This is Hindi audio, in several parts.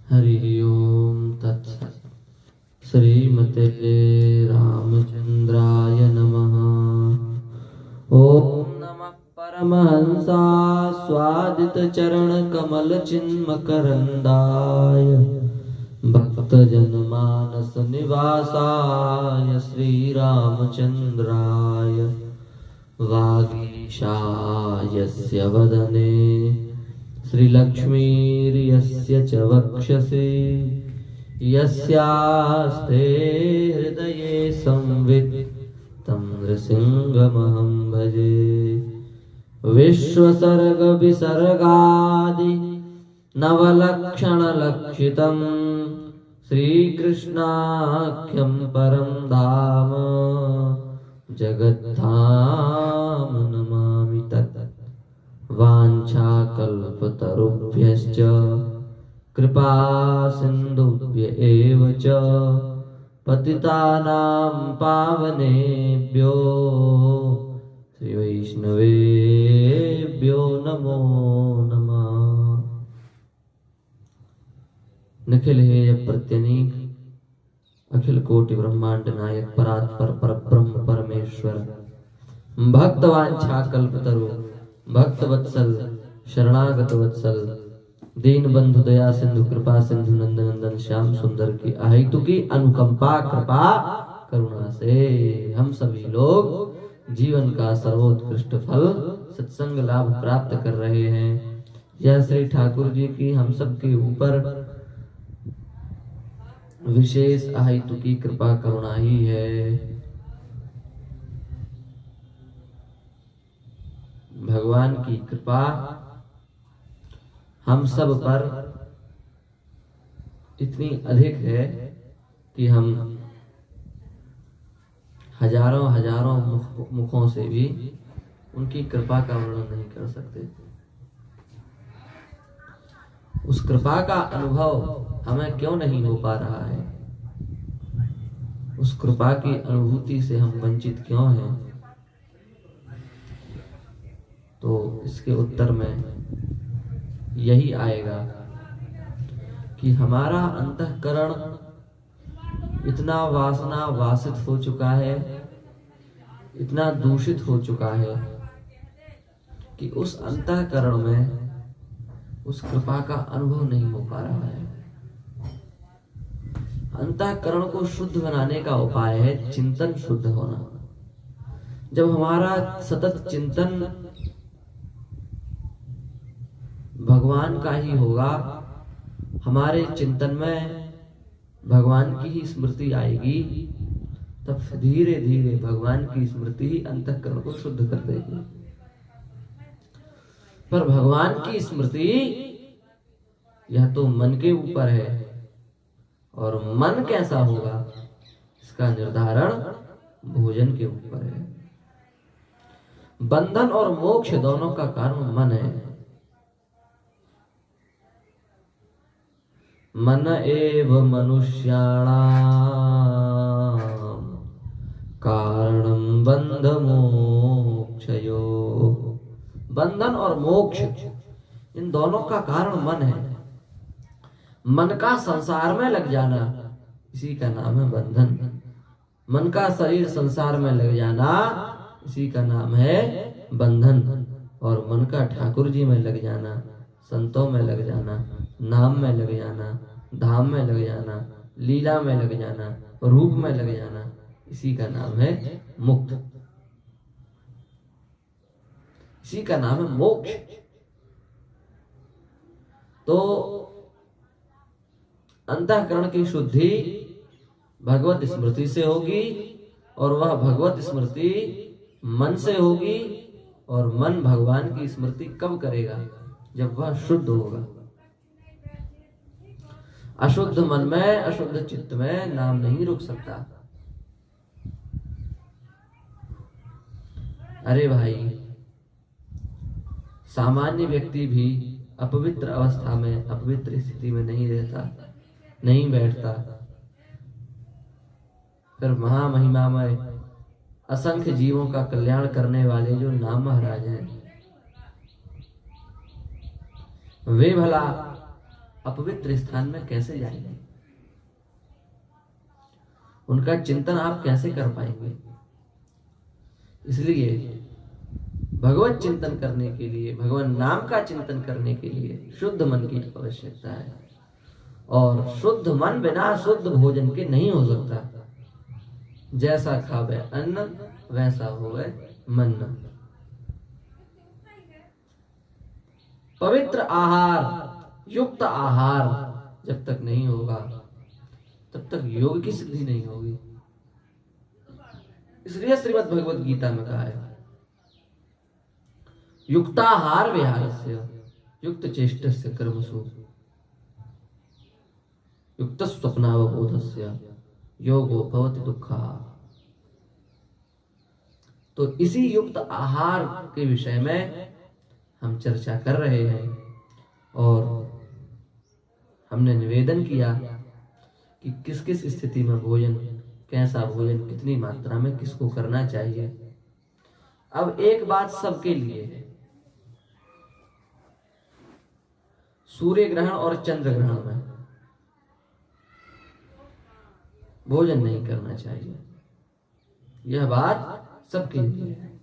हरि ओम तत्सत्। श्रीमते रामचंद्राय नमः। ओम नमः परमहंसा स्वादित चरण कमल चिन्मकरंदाय भक्त जनमानस निवासाय श्री रामचंद्राय वागीशायस्य वदने श्रीलक्ष्मीर्यस्य च वक्षसि यस्यास्ते हृदये संवित् तं नृसिंहमहं भजे। विश्वसर्ग विसर्गादि नवलक्षणलक्षितं श्रीकृष्णाख्यं परं धाम जगद्धाम नमामि तत्। वाञ्छाकल्पतरुभ्यश्च कृपा सिन्धुभ्य एव च पतितानां पावनेभ्यो श्रीवैष्णवेभ्यो नमो नमः। निखिल हेय प्रत्यनीक अखिल कोटि ब्रह्मांड नायक परात्पर परब्रह्म परमेश्वर भक्तवांछा कल्पतरु भक्त वत्सल शरणागत वत्सल दीन बंधु दया सिंधु कृपा सिंधु नंद नंदन श्याम सुंदर की अहेतु की अनुकंपा कृपा करुणा से हम सभी लोग जीवन का सर्वोत्कृष्ट फल सत्संग लाभ प्राप्त कर रहे हैं। यह श्री ठाकुर जी की हम सब के ऊपर विशेष अहेतु की कृपा करुणा ही है। भगवान की कृपा हम सब पर इतनी अधिक है कि हम हजारों हजारों मुखों से भी उनकी कृपा का वर्णन नहीं कर सकते। उस कृपा का अनुभव हमें क्यों नहीं हो पा रहा है? उस कृपा की अनुभूति से हम वंचित क्यों हैं? तो इसके उत्तर में यही आएगा कि हमारा अंतःकरण इतना वासना वासित हो चुका है, इतना दूषित हो चुका है कि उस अंतःकरण में उस कृपा का अनुभव नहीं हो पा रहा है। अंतःकरण को शुद्ध बनाने का उपाय है चिंतन शुद्ध होना। जब हमारा सतत चिंतन भगवान का ही होगा, हमारे चिंतन में भगवान की ही स्मृति आएगी, तब धीरे धीरे भगवान की स्मृति ही अंतःकरण को शुद्ध कर देगी। पर भगवान की स्मृति यह तो मन के ऊपर है, और मन कैसा होगा इसका निर्धारण भोजन के ऊपर है। बंधन और मोक्ष दोनों का कारण मन है। मन एव मनुष्याणां कारणं बंध मोक्षयो। बंधन और मोक्ष इन दोनों का कारण मन है। मन का संसार में लग जाना इसी का नाम है बंधन। मन का शरीर संसार में लग जाना इसी का नाम है बंधन। और मन का ठाकुर जी में लग जाना, संतों में लग जाना, नाम में लग जाना, धाम में लग जाना, लीला में लग जाना, रूप में लग जाना, इसी का नाम है मुक्त, इसी का नाम है मोक्ष। तो अंतःकरण की शुद्धि भगवत स्मृति से होगी, और वह भगवत स्मृति मन से होगी। और मन भगवान की स्मृति कब करेगा? जब वह शुद्ध होगा। अशुद्ध मन में, अशुद्ध चित्त में नाम नहीं रुक सकता। अरे भाई, सामान्य व्यक्ति भी अपवित्र अवस्था में, अपवित्र स्थिति में नहीं रहता, नहीं बैठता। फिर महामहिमामय असंख्य जीवों का कल्याण करने वाले जो नाम महाराज हैं, वे भला अपवित्र स्थान में कैसे जाएंगे? उनका चिंतन आप कैसे कर पाएंगे? इसलिए भगवत चिंतन करने के लिए, भगवान नाम का चिंतन करने के लिए शुद्ध मन की आवश्यकता है। और शुद्ध मन बिना शुद्ध भोजन के नहीं हो सकता। जैसा खावे अन्न वैसा होवे मन। पवित्र आहार, युक्त आहार जब तक नहीं होगा तब तक योग की सिद्धि नहीं होगी। इसलिए श्रीमद् भगवत गीता में कहा है, युक्ताहार विहारस्य युक्त चेष्टस्य कर्मसु युक्त स्वप्नावबोधस्य योगो भवति दुःखः। तो इसी युक्त आहार के विषय में हम चर्चा कर रहे हैं और हमने निवेदन किया कि किस किस स्थिति में भोजन, कैसा भोजन, कितनी मात्रा में किसको करना चाहिए। अब एक बात सबके लिए है, सूर्य ग्रहण और चंद्र ग्रहण में भोजन नहीं करना चाहिए, यह बात सबके लिए है।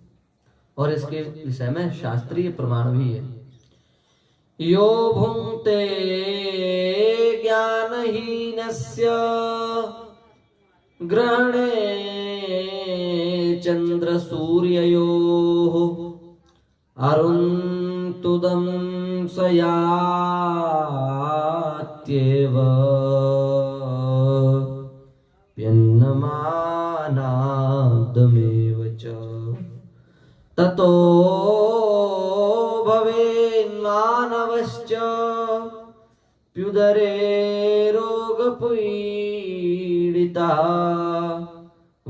और इसके विषय में शास्त्रीय प्रमाण भी है। यो भुंक्ते ज्ञानहीनस्य ग्रहणे चंद्र सूर्ययोः अरुन्तुदं स यात्येव प्यन्नमानादमेव च ततो भवेन्मानवश्च प्युदरे रोगपीडितः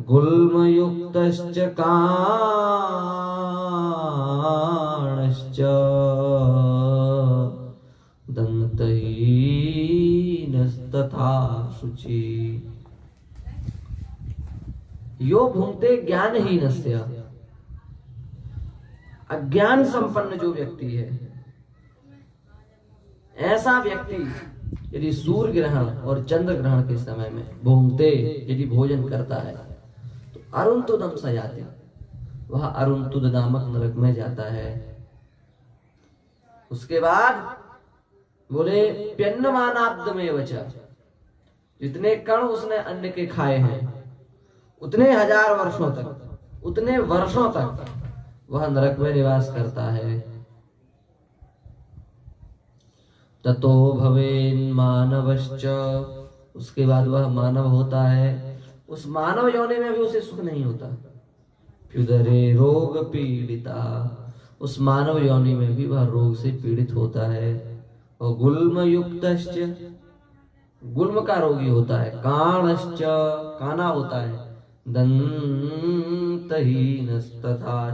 गुल्मयुक्तश्च काणश्च दन्तहीनस्तथा शुचि। यो भुंक्ते ज्ञानहीनस्य, अज्ञान संपन्न जो व्यक्ति है, ऐसा व्यक्ति यदि सूर्य ग्रहण और चंद्र ग्रहण के समय में भुंक्ते यदि भोजन करता है तो अरुन्तुदं स याति, वह अरुन्तुद नामक नरक में जाता है। उसके बाद बोले प्यन्नमानाब्दमेव च, जितने कण उसने अन्न के खाए हैं उतने हजार वर्षों तक, उतने वर्षों तक वह नरक में निवास करता है। ततो भवेन् मानवश्च, उसके बाद वह मानव होता है। उस मानव योनि में भी उसे सुख नहीं होता। प्युदरे रोग पीड़िता, उस मानव योनि में भी वह रोग से पीड़ित होता है। और गुल्म युक्तश्च, गुल्म का रोगी होता है। काणश्च, काना होता है। दन्तहीनस्तथा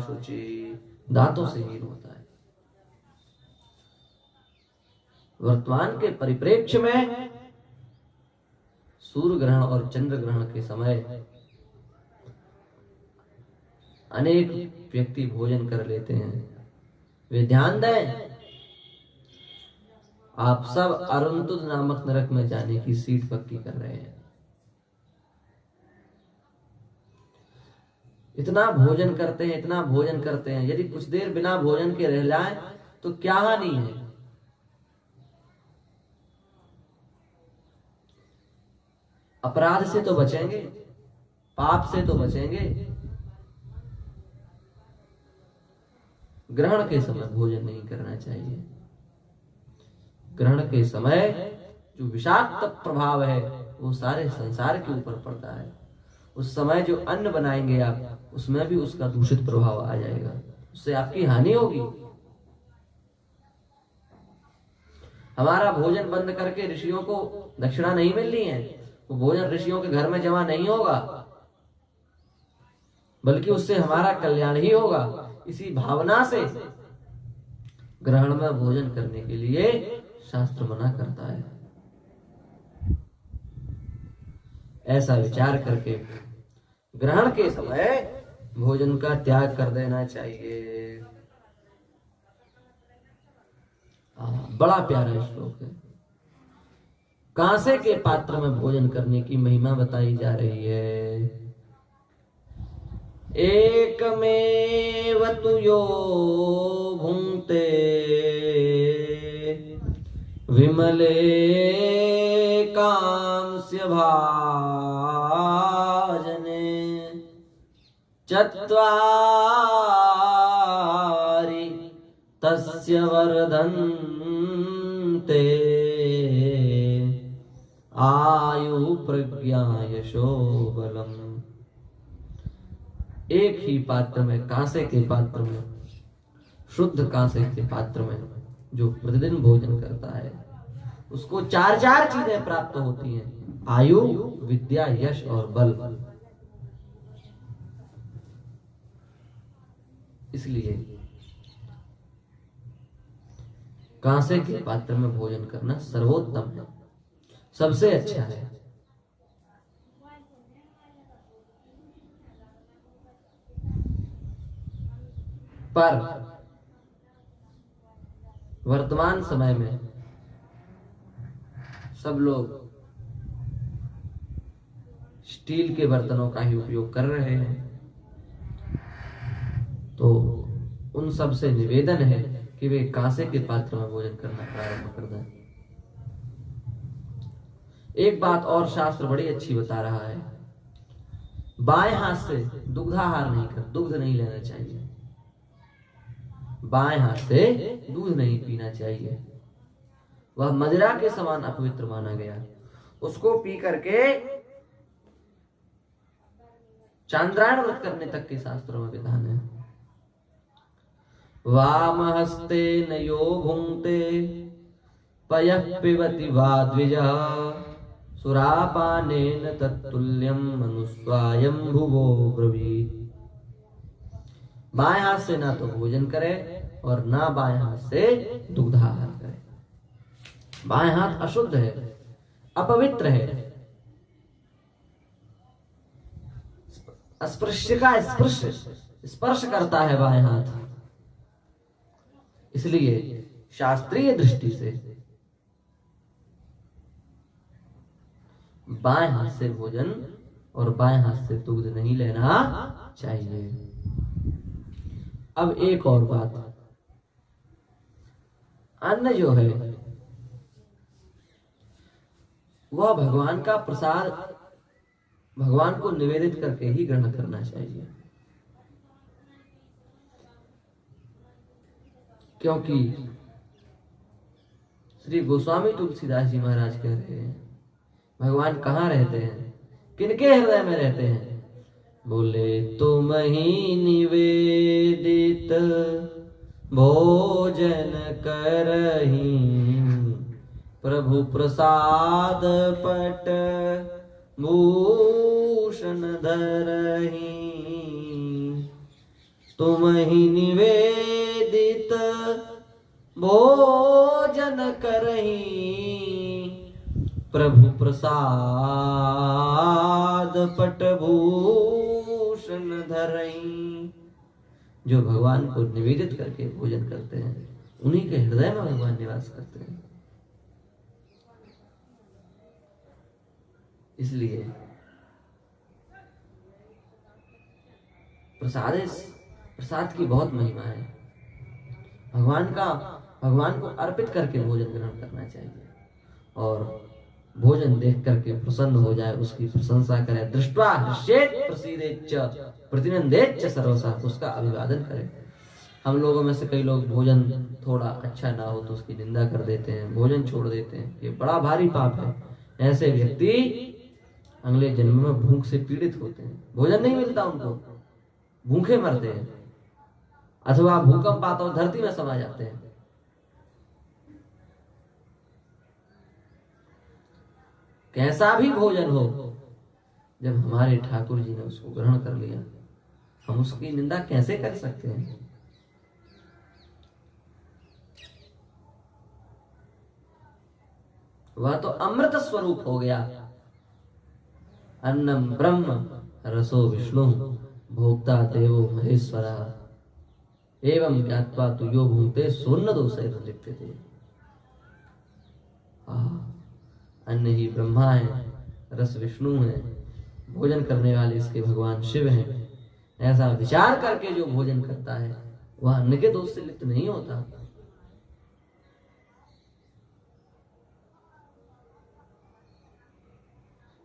शुचि, दांतों से हीन होता है। वर्तमान के परिप्रेक्ष्य में सूर्य ग्रहण और चंद्र ग्रहण के समय अनेक व्यक्ति भोजन कर लेते हैं। वे ध्यान दें, आप सब अरुन्तुद नामक नरक में जाने की सीट पक्की कर रहे हैं। इतना भोजन करते हैं, इतना भोजन करते हैं, यदि कुछ देर बिना भोजन के रह जाएं तो क्या हानि है। अपराध से तो बचेंगे, पाप से तो बचेंगे। ग्रहण के समय भोजन नहीं करना चाहिए। ग्रहण के समय जो विषाक्त प्रभाव है वो सारे संसार के ऊपर पड़ता है। उस समय जो अन्न बनाएंगे आप, उसमें भी उसका दूषित प्रभाव आ जाएगा, उससे आपकी हानि होगी। हमारा भोजन बंद करके ऋषियों को दक्षिणा नहीं मिलनी है, वो भोजन ऋषियों के घर में जमा नहीं होगा, बल्कि उससे हमारा कल्याण ही होगा। इसी भावना से ग्रहण में भोजन करने के लिए शास्त्र मना करता है। ऐसा विचार करके ग्रहण के समय भोजन का त्याग कर देना चाहिए। बड़ा प्यारा श्लोक है। कांसे के पात्र में भोजन करने की महिमा बताई जा रही है। एकमेव तु यो भुंक्ते विमले कांस्य भाजने चत्वारि तस्य वर्धन्ते आयु प्रज्ञा यशो बलम। एक ही पात्र में, कांसे के पात्र में, शुद्ध कांसे के पात्र में जो प्रतिदिन भोजन करता है उसको चार चार चीजें प्राप्त होती हैं, आयु, विद्या, यश और बल। इसलिए कांसे के पात्र में भोजन करना सर्वोत्तम है, सबसे अच्छा है। पर वर्तमान समय में सब लोग स्टील के बर्तनों का ही उपयोग कर रहे हैं, तो उन सब से निवेदन है कि वे कांसे के पात्र में भोजन करना प्रारंभ कर दें। एक बात और शास्त्र बड़ी अच्छी बता रहा है, बाएं हाथ से दुग्धाहार नहीं कर, दुग्ध नहीं लेना चाहिए, बाएं हाथ से दूध नहीं पीना चाहिए, वह मदिरा के समान अपवित्र माना गया। उसको पी करके चांद्रायण व्रत करने तक के शास्त्रों में विधान है। वाम हस्ते न यो भुंक्ते पयः पिबति वा द्विजः सुरापानेन तत्तुल्यं मनुस्वायं भुवो ब्रवीत्। बाएं हाथ से ना तो भोजन करे और ना बाएं हाथ से दुग्धाहार करे। बाएं हाथ अशुद्ध है, अपवित्र है, अस्पृश्य का स्पर्श करता है बाएं हाथ। इसलिए शास्त्रीय दृष्टि से बाएं हाथ से भोजन और बाएं हाथ से दुग्ध नहीं लेना चाहिए। अब एक और बात, अन्न जो है वह भगवान का प्रसाद, भगवान को निवेदित करके ही ग्रहण करना चाहिए, क्योंकि श्री गोस्वामी तुलसीदास जी महाराज कह रहे हैं भगवान कहाँ रहते हैं, किनके हृदय में रहते हैं। बोले तुम ही निवेदित भोजन करही प्रभु प्रसाद पट भूषण धरही। तुम ही निवेदित भोजन करही प्रभु प्रसाद पट भूषण धरही। जो भगवान को निवेदित करके भोजन करते हैं उन्हीं के हृदय में भगवान निवास करते हैं। इसलिए प्रसाद की बहुत महिमा है। भगवान को अर्पित करके भोजन ग्रहण करना चाहिए और भोजन देख करके प्रसन्न हो जाए, उसकी प्रशंसा करे। दृष्ट्वा हर्षेत प्रसीदेच्च प्रतिनंदेच्च सर्वसा, उसका अभिवादन करे। हम लोगों में से कई लोग भोजन थोड़ा अच्छा ना हो तो उसकी निंदा कर देते हैं, भोजन छोड़ देते हैं। ये बड़ा भारी पाप है। ऐसे व्यक्ति अगले जन्म में भूख से पीड़ित होते हैं, भोजन नहीं मिलता उनको, भूखे मरते हैं, अथवा भूकंप आता हो धरती में समा जाते हैं। कैसा भी भोजन हो, जब हमारे ठाकुर जी ने उसको ग्रहण कर लिया, हम उसकी निंदा कैसे कर सकते हैं। वह तो अमृत स्वरूप हो गया। अन्नम ब्रह्म रसो विष्णु भोक्ता देवो महेश्वरा एवं ज्ञात्वा तु यो भुंक्ते स्वर्ण दोषैर्न लिप्यते। अन्न ही ब्रह्मा है, रस विष्णु है, भोजन करने वाले इसके भगवान शिव हैं। ऐसा विचार करके जो भोजन करता है वह अन्न के दोष से लिप्त नहीं होता।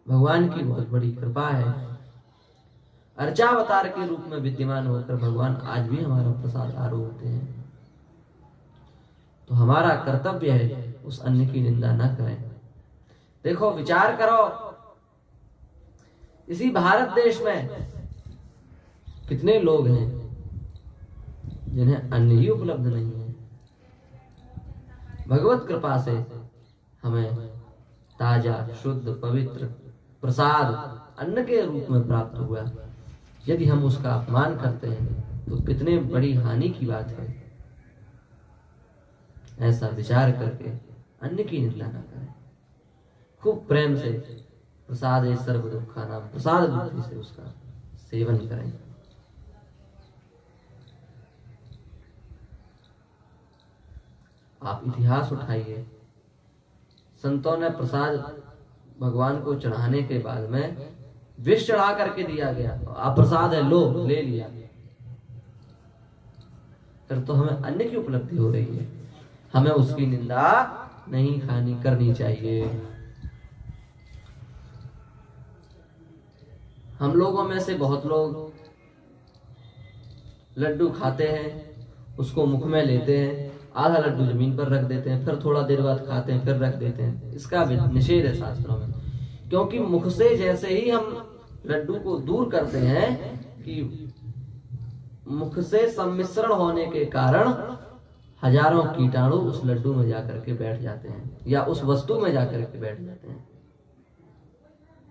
भगवान की बहुत बड़ी कृपा है। अर्चावतार के रूप में विद्यमान होकर भगवान आज भी हमारा प्रसाद आरोह होते हैं। तो हमारा कर्तव्य है उस अन्न की निंदा न करें। देखो, विचार करो, इसी भारत देश में कितने लोग हैं जिन्हें अन्न ही उपलब्ध नहीं है। भगवत कृपा से हमें ताजा, शुद्ध, पवित्र प्रसाद अन्न के रूप में प्राप्त हुआ। यदि हम उसका अपमान करते हैं तो कितने बड़ी हानि की बात है। ऐसा विचार करके अन्न की निंदा न करें। खूब प्रेम से प्रसाद सर्व दुखाना, प्रसाद बुद्धि से उसका सेवन करें। आप इतिहास उठाइए, संतों ने प्रसाद भगवान को चढ़ाने के बाद में विष चढ़ा करके दिया गया, आप प्रसाद है, लो, ले लिया। फिर तो हमें अन्न की उपलब्धि हो रही है, हमें उसकी निंदा नहीं करनी चाहिए। हम लोगों में से बहुत लोग लड्डू खाते हैं, उसको मुख में लेते हैं, आधा लड्डू जमीन पर रख देते हैं, फिर थोड़ा देर बाद खाते हैं, फिर रख देते हैं। इसका निषेध है शास्त्रों में, क्योंकि मुख से जैसे ही हम लड्डू को दूर करते हैं कि मुख से सम्मिश्रण होने के कारण हजारों कीटाणु उस लड्डू में जाकर के बैठ जाते हैं या उस वस्तु में जाकर के बैठ जाते हैं,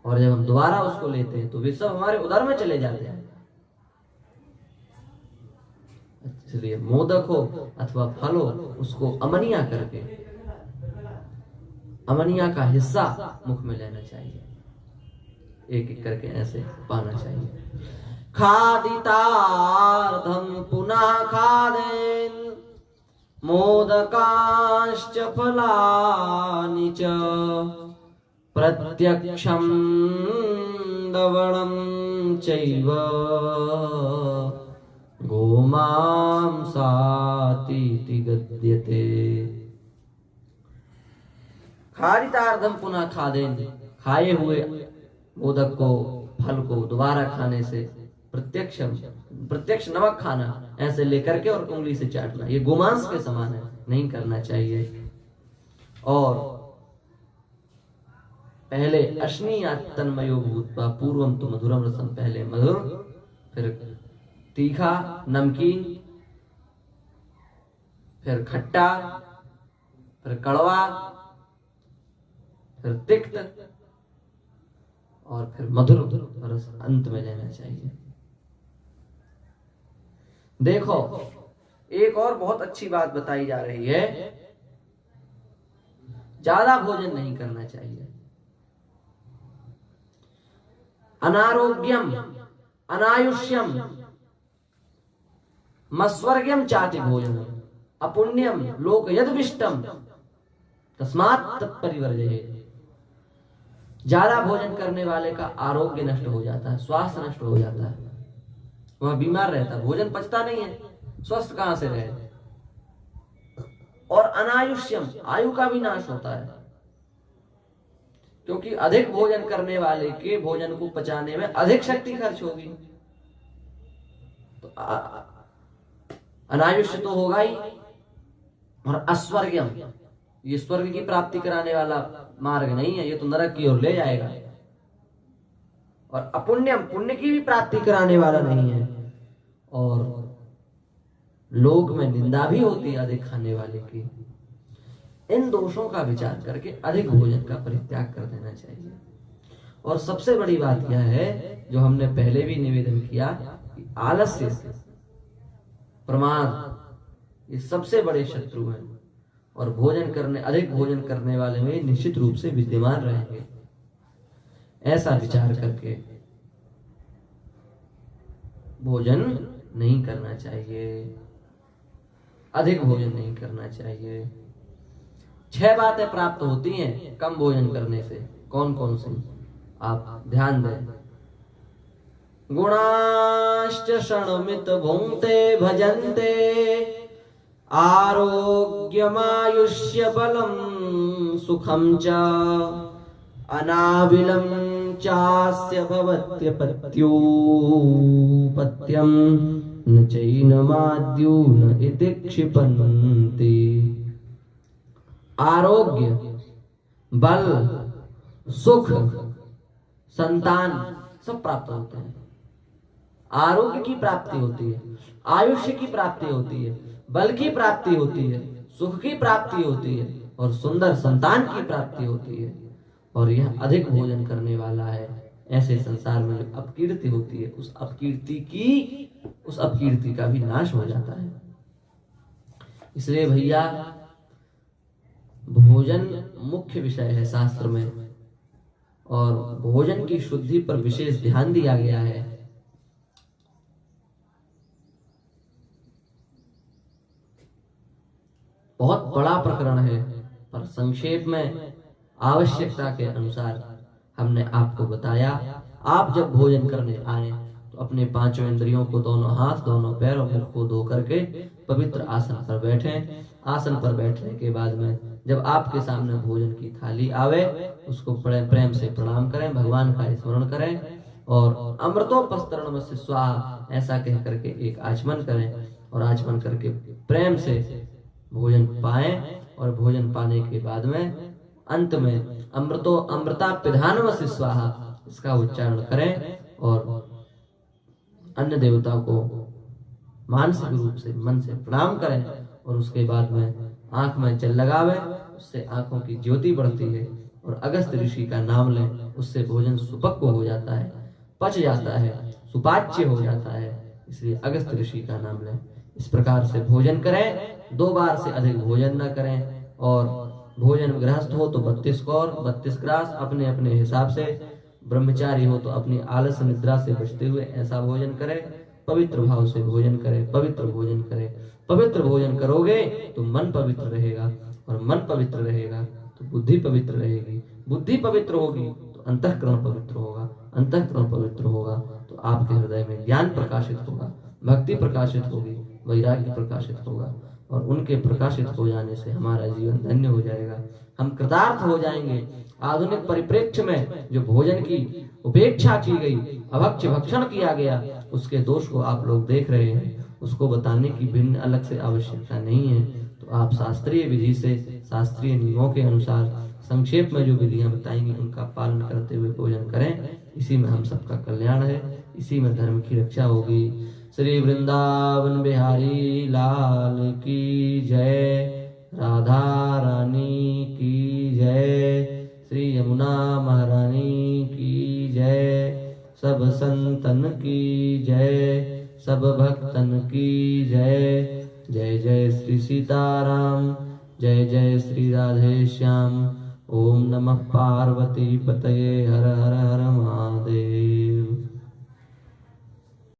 और जब हम दोबारा उसको लेते हैं तो वे सब हमारे उदर में चले जाते हैं। इसलिए मोदक हो अथवा फल हो, उसको अमनिया करके, अमनिया का हिस्सा मुख में लेना चाहिए, एक एक करके ऐसे पाना चाहिए। खादितार्धम पुनः खादेन मोदकाश्च फलानि च प्रत्यक्षं दवणं चैव गोमांसातीति गद्यते। खादितार्धम पुनः खादेन, खाए हुए मोदक को, फल को दोबारा खाने से प्रत्यक्ष नमक खाना, ऐसे लेकर के और उंगली से चाटना, ये गोमांस के समान है, नहीं करना चाहिए। और पहले अश्नीया तन्मयो भूत्वा पूर्वम तो मधुरम रसम, पहले मधुर, फिर तीखा नमकीन, फिर खट्टा, फिर कड़वा, फिर तिक्त, और फिर मधुर रस अंत में लेना चाहिए। देखो, एक और बहुत अच्छी बात बताई जा रही है, ज्यादा भोजन नहीं करना चाहिए। अनारोग्यम अनायुष्यम मस्वर्ग्यम चाति भोजन अपुण्यम लोक यदविष्टम तस्मात् तत्परिवर्जयेत्। ज्यादा भोजन करने वाले का आरोग्य नष्ट हो जाता है, स्वास्थ्य नष्ट हो जाता है, वह बीमार रहता है, भोजन पचता नहीं है, स्वस्थ कहां से रहे। और अनायुष्यम, आयु का भी नाश होता है, क्योंकि अधिक भोजन करने वाले के भोजन को पचाने में अधिक शक्ति खर्च होगी, तो अनायुष्य तो होगा ही। और अस्वर्गम, ये स्वर्ग की प्राप्ति कराने वाला मार्ग नहीं है, ये तो नरक की ओर ले जाएगा। और अपुण्यम, पुण्य की भी प्राप्ति कराने वाला नहीं है, और लोक में निंदा भी होती है अधिक खाने वाले की। इन दोषों का विचार करके अधिक भोजन का परित्याग कर देना चाहिए। और सबसे बड़ी बात यह है, जो हमने पहले भी निवेदन किया, कि आलस्य, प्रमाद, ये सबसे बड़े शत्रु हैं, और अधिक भोजन करने वाले में निश्चित रूप से विद्यमान रहेंगे। ऐसा विचार करके भोजन नहीं करना चाहिए, अधिक भोजन नहीं करना चाहिए। 6 बातें प्राप्त होती हैं कम भोजन करने से। कौन कौन सी, आप ध्यान दें। गुणाश्च क्षणमित भुंक्ते भजन्ते, आरोग्यमायुष्य बलम सुखम च, अनाबिलम चास्य भवत्यपत्योपत्यम, न चैनमाद्यो न इति क्षिपन्ति। आरोग्य, बल, सुख, संतान सब प्राप्त होते हैं। आरोग्य की प्राप्ति होती है, आयुष्य की प्राप्ति होती है, बल की प्राप्ति होती है, सुख की प्राप्ति होती है और सुंदर संतान की प्राप्ति होती है। और यह अधिक भोजन करने वाला है, ऐसे संसार में जो अपकीर्ति होती है उस अपकीर्ति का भी नाश हो जाता है। इसलिए भैया भोजन मुख्य विषय है शास्त्र में, और भोजन की शुद्धि पर विशेष ध्यान दिया गया है। बहुत बड़ा प्रकरण है, पर संक्षेप में आवश्यकता के अनुसार हमने आपको बताया। आप जब भोजन करने आए तो अपने 5 इंद्रियों को, दोनों हाथ, दोनों पैर और मुख को धो करके पवित्र आसन पर बैठें। आसन पर बैठने के बाद में जब आपके सामने भोजन की थाली आवे उसको बड़े प्रेम से प्रणाम करें, भगवान का स्मरण करें और अमृतोपस्तरणमस्य स्वाहा ऐसा कह करके एक आचमन करें और आचमन करके प्रेम से भोजन पाएं। और भोजन पाने के बाद में अंत में अमृता पिधानमस्य स्वाहा इसका उच्चारण करें और अन्य देवता को मानसिक रूप से मन से प्रणाम करें। और उसके बाद में आंख में जल लगावे, उससे आंखों की ज्योति बढ़ती है और अगस्त ऋषि का नाम लें, उससे भोजन सुपक्व हो जाता है, पच जाता है, सुपाच्य हो जाता है। इसलिए अगस्त ऋषि का नाम लें। इस प्रकार से भोजन करें, 2 बार से अधिक भोजन न करें। और भोजन गृहस्थ हो तो 32 कौर 32 ग्रास अपने अपने हिसाब से, ब्रह्मचारी हो तो अपनी आलस निद्रा से बचते हुए ऐसा भोजन करें। पवित्र भाव से भोजन करें, पवित्र भोजन करें। पवित्र भोजन करोगे तो मन पवित्र रहेगा और मन पवित्र रहेगा तो बुद्धि पवित्र रहेगी, बुद्धि पवित्र होगी तो अंतःकरण पवित्र होगा, अंतःकरण पवित्र होगा तो आपके हृदय में ज्ञान प्रकाशित होगा, भक्ति प्रकाशित होगी, वैराग्य प्रकाशित होगा और उनके प्रकाशित हो जाने से हमारा जीवन धन्य हो जाएगा, हम कृतार्थ हो जाएंगे। आधुनिक परिप्रेक्ष्य में जो भोजन की उपेक्षा की गई, अभक्ष्य भक्षण किया गया, उसके दोष को आप लोग देख रहे हैं। उसको बताने की भिन्न अलग से आवश्यकता नहीं है। तो आप शास्त्रीय विधि से, शास्त्रीय नियमों के अनुसार संक्षेप में जो विधियां बताएंगी उनका पालन करते हुए भोजन करें। इसी में हम सबका कल्याण है, इसी में धर्म की रक्षा होगी। श्री वृंदावन बिहारी लाल की जय, राधा रानी की जय, श्री यमुना महारानी की जय, सब संतन की जय, सब भक्तन की जय। जय जय श्री सीताराम, जय जय श्री राधे श्याम। ओम नमः पार्वती पतये, हर हर हर महादेव।